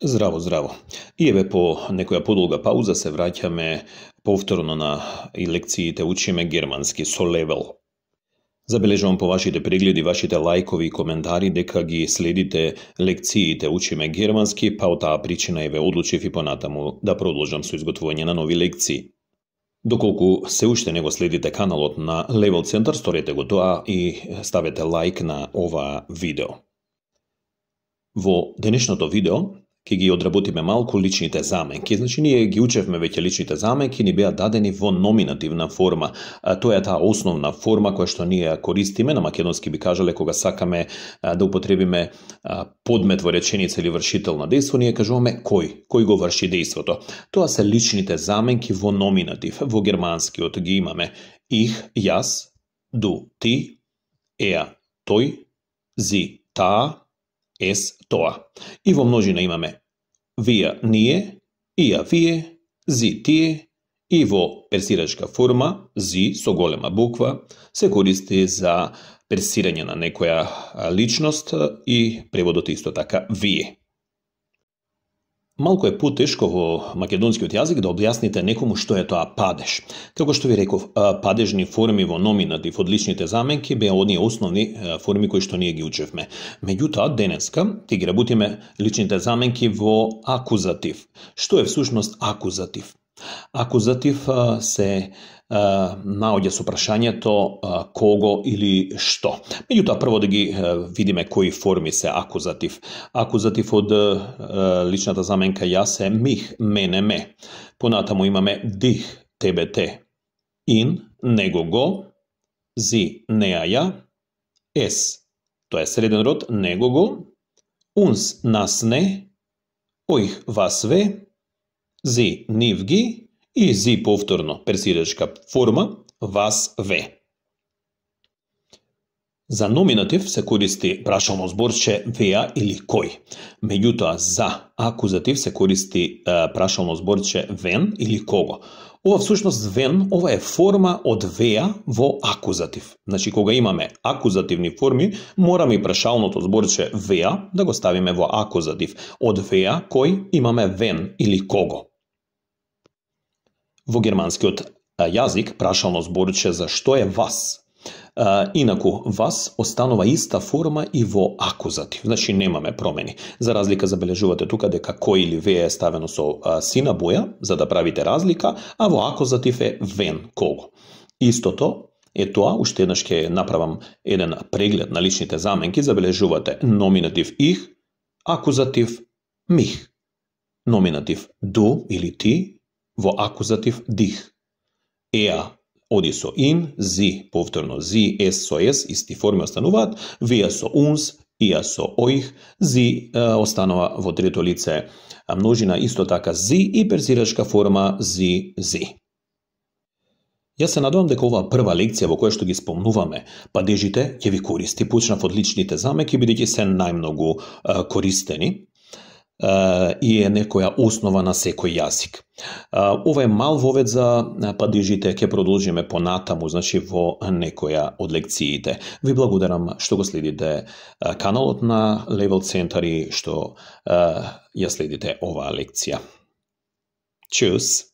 Здраво, здраво. И еве по некоја подолга пауза се враќаме повторно на и лекциите учиме германски со левел. Забележувам по вашите прегледи, вашите лајкови и коментари дека ги следите лекциите учиме германски, па од таа причина еве одлучив и понатаму да продолжам со изготвување на нови лекции. Доколку се уште не го следите каналот на Level Center, сторете го тоа и ставете лајк на ова видео. Во денешното видео ќе ги одработиме малку личните заменки. Значи, ние ги учевме веќе личните заменки, ни беа дадени во номинативна форма. Тоа е таа основна форма која што ние користиме, на македонски би кажале кога сакаме да употребиме подмет во реченица или вршител на дејство, ние кажуваме кој го врши дејството. Тоа се личните заменки во номинатив. Во германскиот ги имаме их, јас, ду, ти, еа, тој, зи, таа, ес, тоа. И во множина имаме вие, ние, ија, вие, зи, тие, и во персирачка форма, зи со голема буква, се користи за персирање на некоја личност и преводот исто така вие. Малку е потешко во македонскиот јазик да објасните некому што е тоа падеж. Како што ви реков, падежни форми во номинатив од личните заменки беа оние основни форми кои што ние ги учевме. Меѓутоа, денеска ќе ги работиме личните заменки во акузатив. Што е всушност акузатив? Акузатив се наоѓа со прашањето кого или што. Меѓутоа, прво да ги видиме кои форми се акузатив. Акузатив од личната заменка јас е мих, мене, ме. Понатаму имаме дих, тебе, те. Ин, него, го. Зи, неа, ја. Ес, тоа е среден род, него, го. Унс, нас, не. Оих, вас, ве. Зи, нив, ги. И зи повторно, персирачка форма, вас, ве. За номинатив се користи прашално зборче веа или кој. Меѓутоа, за акузатив се користи прашално зборче вен или кого. Ова всушност вен, ова е форма од веа во акузатив. Значи, кога имаме акузативни форми, мораме и прашалното зборче веа да го ставиме во акузатив. Од веа кој имаме вен или кого. Во германскиот јазик прашално зборче за што е вас. Инаку, вас останува иста форма и во акузатив. Значи, немаме промени. За разлика, забележувате тука дека кој или ве е ставено со сина боја, за да правите разлика, а во акузатив е вен, кого. Истото е тоа, уште еднаш ќе направам еден преглед на личните заменки, забележувате номинатив их, акузатив мих, номинатив ду или ти, во акузатив дих. Еа оди со ин, зи повторно зи, ес со ес, исти форми остануваат, вие со унс, ија со оих, зи останува во трето лице множина, исто така зи и персирачка форма зи, зи. Јас се надевам дека оваа прва лекција во која што ги спомнуваме падежите ќе ви користи. Почнав од личните заменки бидејќи се најмногу користени и е некоја основа на секој јазик. Ова е мал вовед за падежите, ќе продолжиме понатаму, значи во некоја од лекциите. Ви благодарам што го следите каналот на Level Center и што ја следите оваа лекција. Чус!